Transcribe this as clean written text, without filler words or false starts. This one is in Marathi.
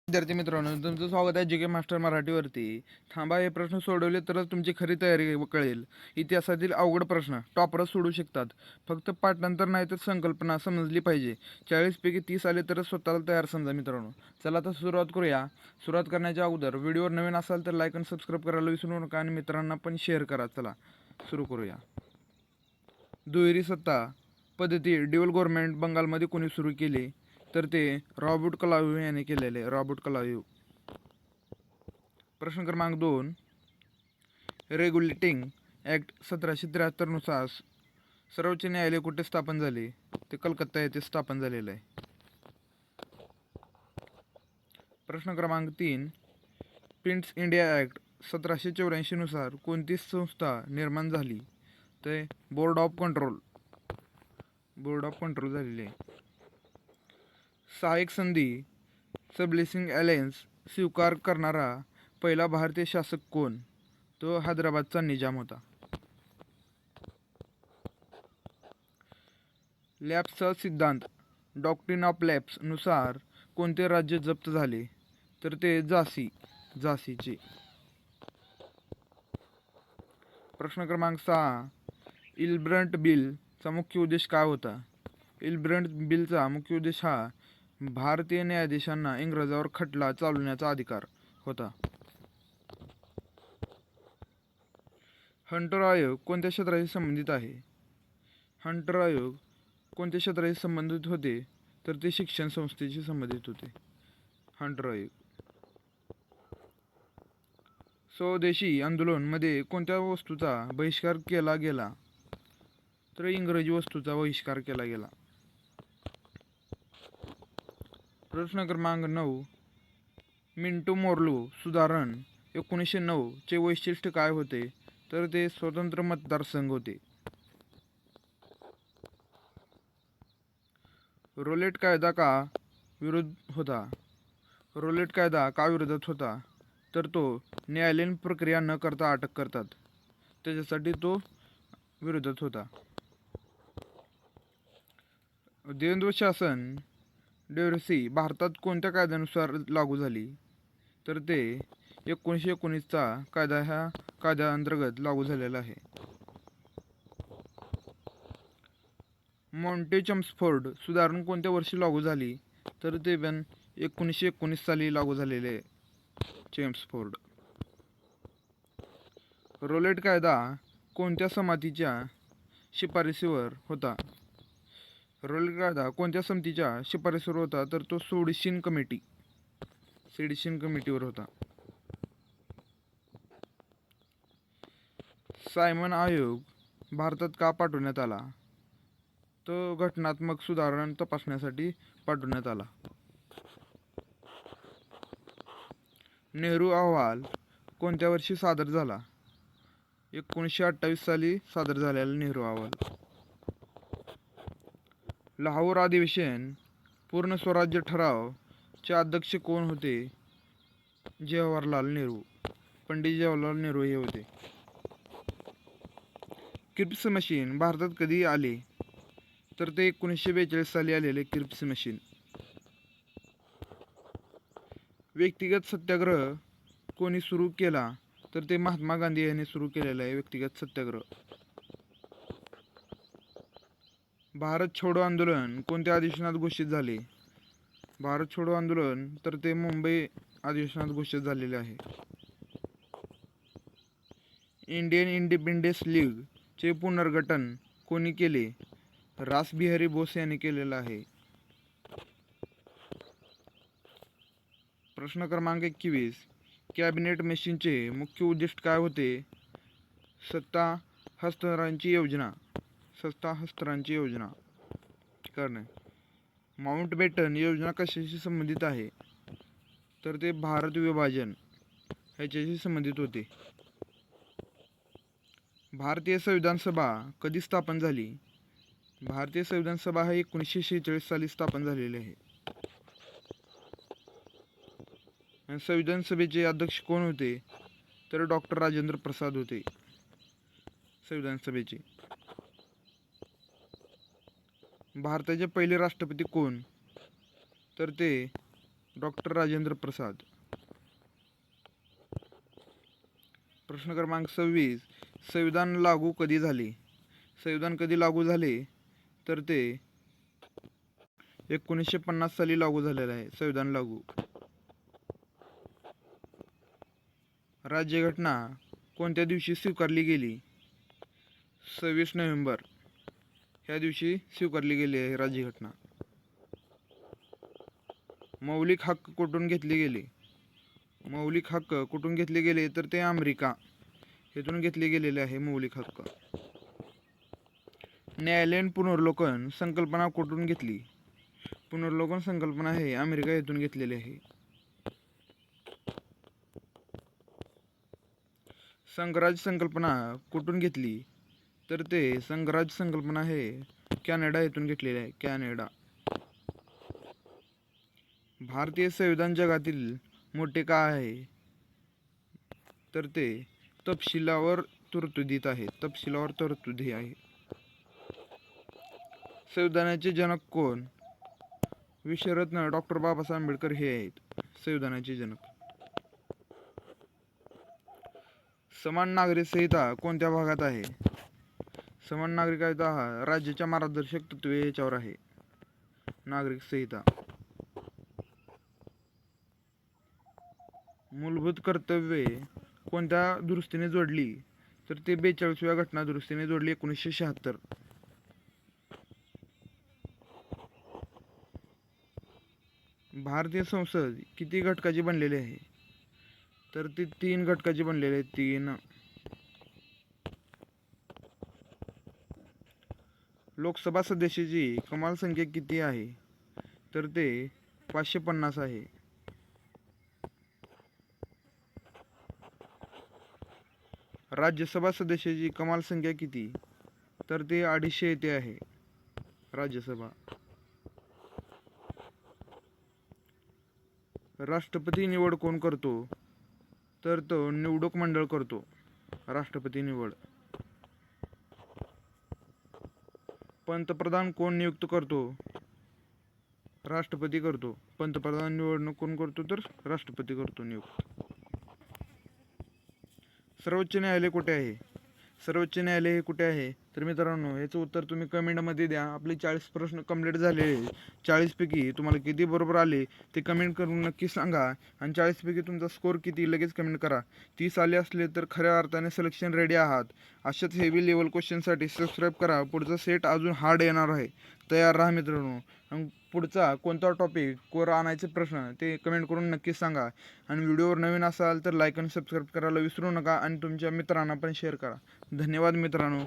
विद्यार्थी मित्रांनो, तुमचं स्वागत आहे जी के मास्टर मराठीवरती. थांबा, हे प्रश्न सोडवले तरच तुमची खरी तयारी कळेल. इतिहासातील अवघड प्रश्न टॉपरच सोडू शकतात. फक्त पाठांतर नाही तर संकल्पना समजली पाहिजे. 40 पैकी 30 आले तरच स्वतःला तयार समजा मित्रांनो. चला आता सुरुवात करूया. सुरुवात करण्याच्या अगोदर व्हिडिओवर नवीन असाल तर लाईक आणि सबस्क्राईब करायला विसरू नका आणि मित्रांना पण शेअर करा. चला सुरू करूया. दुहेरी सत्ता पद्धती ड्युअल गव्हर्नमेंट बंगालमध्ये कोणी सुरू केली? तर ते रॉबर्ट क्लाइव्ह याने केलेले. Robert Clive. प्रश्न क्रमांक 2. रेग्युलेटिंग ॲक्ट 1773 नुसार सर्वोच्च न्यायालय कुठे स्थापन झाले? ते कलकत्ता येथे स्थापन झालेलं आहे. प्रश्न क्रमांक 3. प्रिंट्स इंडिया ॲक्ट 1784 नुसार कोणती संस्था निर्माण झाली? ते board of control. Board of control झालेली आहे. सहायक संधी सबलिसिंग अलायन्स स्वीकार करणारा पहिला भारतीय शासक कोण? तो हैदराबादचा निजाम होता. लॅप्सचा सिद्धांत डॉक्ट्रिन ऑफ लॅप्स नुसार कोणते राज्य जप्त झाले? तर ते झाशीचे. प्रश्न क्रमांक 6. इल्ब्रंट बिलचा मुख्य उद्देश काय होता? इल्ब्रंट बिलचा मुख्य उद्देश हा भारतीय न्यायाधीशांना इंग्रजांवर खटला चालवण्याचा अधिकार होता. हंटर आयोग कोणत्या क्षेत्राशी संबंधित आहे? हंटर आयोग कोणत्या क्षेत्राशी संबंधित होते? तर ते शिक्षण संस्थेशी संबंधित होते. हंटर आयोग. स्वदेशी आंदोलन मध्ये कोणत्या वस्तूचा बहिष्कार केला गेला? तर इंग्रजी वस्तूचा बहिष्कार केला गेला. प्रश्न क्रमांक 9. मिंटो मोर्लो सुधारण 1909 चे वैशिष्ट्य काय होते? तर ते स्वतंत्र मतदारसंघ होते. रोलेट कायदा का विरोध होता? रोलेट कायदा का विरोधात होता? तर तो न्यायालयीन प्रक्रिया न करता अटक करतात, त्याच्यासाठी तो विरोधात होता. द्वंद्व शासन डेमोक्रेसी भारतात कोणत्या कायद्यानुसार लागू झाली? तर ते 1919चा कायदा ह्या कायद्याअंतर्गत लागू झालेला आहे. मॉन्टे सुधारण कोणत्या वर्षी लागू झाली? तर ते पण 1919 साली लागू झालेले चेम्सफोर्ड. रोलेट कायदा कोणत्या समितीच्या शिफारशीवर होता? रोलेट कायदा कोणत्या समितीच्या शिफारशीवर होता? तर तो सेडिशन कमिटीवर होता. सायमन आयोग भारतात का पाठवण्यात आला? तो घटनात्मक सुधारणा तपासण्यासाठी पाठवण्यात आला. नेहरू अहवाल कोणत्या वर्षी सादर झाला? 1928 साली सादर झालेला नेहरू अहवाल. लाहोर अधिवेशन पूर्ण स्वराज्य ठराव चे अध्यक्ष कोण होते? जवाहरलाल नेहरू. पंडित जवाहरलाल नेहरू हे होते. क्रिप्स मशीन भारतात कधी आले? तर ते 1942 साली आलेले क्रिप्स मशीन. व्यक्तिगत सत्याग्रह कोणी सुरू केला? तर ते महात्मा गांधी यांनी सुरू केलेला आहे व्यक्तिगत सत्याग्रह. भारत छोडो आंदोलन कोणत्या अधिवेशनात घोषित झाले? भारत छोडो आंदोलन तर ते मुंबई अधिवेशनात घोषित झालेले आहे. इंडियन इंडिपेंडन्स लीग चे पुनर्गठन कोणी केले? रासबिहारी बोस यांनी केलेलं आहे. प्रश्न क्रमांक 21. कॅबिनेट मिशनचे मुख्य उद्दिष्ट काय होते? सत्ता हस्तांतरणाची योजना करणे. माउंटबॅटन योजना कशाशी संबंधित आहे? तर ते भारत विभाजन ह्याच्याशी संबंधित होते. भारतीय संविधान सभा कधी स्थापन झाली? भारतीय संविधान सभा ही 1946 साली स्थापन झालेली आहे. संविधान सभेचे अध्यक्ष कोण होते? तर डॉक्टर राजेंद्र प्रसाद होते संविधान सभेचे. भारताचे पहिले राष्ट्रपती कोण? तर ते डॉक्टर राजेंद्र प्रसाद. प्रश्न क्रमांक 26. संविधान लागू कधी झाले? संविधान कधी लागू झाले तर ते 1950 साली लागू झालेलं आहे संविधान लागू. राज्यघटना कोणत्या दिवशी स्वीकारली गेली? 26 नोव्हेंबर ह्या दिवशी स्वीकारली गेली आहे राज्यघटना. मौलिक हक्क कुठून घेतले गेले? मौलिक हक्क कुठून घेतले गेले तर ते अमेरिका येथून घेतले गेलेले आहे मौलिक हक्क. न्यायालयीन पुनर्वलोकन संकल्पना कुठून घेतली? पुनर्वलोकन संकल्पना हे अमेरिका येथून घेतलेली आहे. संघराज्य संकल्पना कुठून घेतली तर ते संघराज्य संकल्पना हे कॅनडा येथून घेतलेली आहे. कॅनडा. भारतीय संविधान जगातील मोठे का आहे तर ते तपशिलावर तरतुदीत आहे. तपशिलावर तरतुदी आहे. संविधानाचे जनक कोण? विश्वरत्न डॉक्टर बाबासाहेब आंबेडकर हे आहेत संविधानाचे जनक. समान नागरिक संहिता कोणत्या भागात आहे? समान नागरिक कायदा हा राज्याच्या मार्गदर्शक तत्त्वे याच्यावर आहे. नागरिक संहिता. मूलभूत कर्तव्ये कोणत्या दुरुस्तीने जोडली तर ते 42व्या घटना दुरुस्तीने जोडली 1976. भारतीय संसद किती घटकाची बनलेली आहे तर ती 3 घटकाची बनलेली आहे. 3. लोकसभा सदस्याची कमाल संख्या किती आहे तर ते 550 आहे. राज्यसभा सदस्याची कमाल संख्या किती तर ते 250 येथे आहे राज्यसभा. राष्ट्रपती निवड कोण करतो तर तो निवडक मंडळ करतो. राष्ट्रपती निवड. पंतप्रधान कोण नियुक्त करतो? राष्ट्रपती करतो. पंतप्रधान निवडणूक कोण करतो तर राष्ट्रपती करतो नियुक्त. सर्वोच्च न्यायालय कुठे आहे? सर्वोच्च न्यायालय हे कुठे आहे तर मित्रांनो याचं उत्तर तुम्ही कमेंटमध्ये द्या. आपले 40 प्रश्न कंप्लीट झाले. 40 पैकी तुम्हाला किती बरोबर आले ते कमेंट करून नक्की सांगा. आणि 40 पैकी तुमचा स्कोर किती लगेच कमेंट करा. 30 आले असले तर खऱ्या अर्थाने सिलेक्शन रेडी आहात. अशाच हेवी लेवल क्वेश्चनसाठी सबस्क्राईब करा. पुढचा सेट अजून हार्ड येणार आहे. तयार राहा मित्रांनो. पुढचा कोणता टॉपिक वर आणायचे प्रश्न ते कमेंट करून नक्की सांगा. आणि व्हिडिओवर नवीन असाल तर लाईक आणि सबस्क्राईब करायला विसरू नका. आणि तुमच्या मित्रांना पण शेअर करा. धन्यवाद मित्रांनो.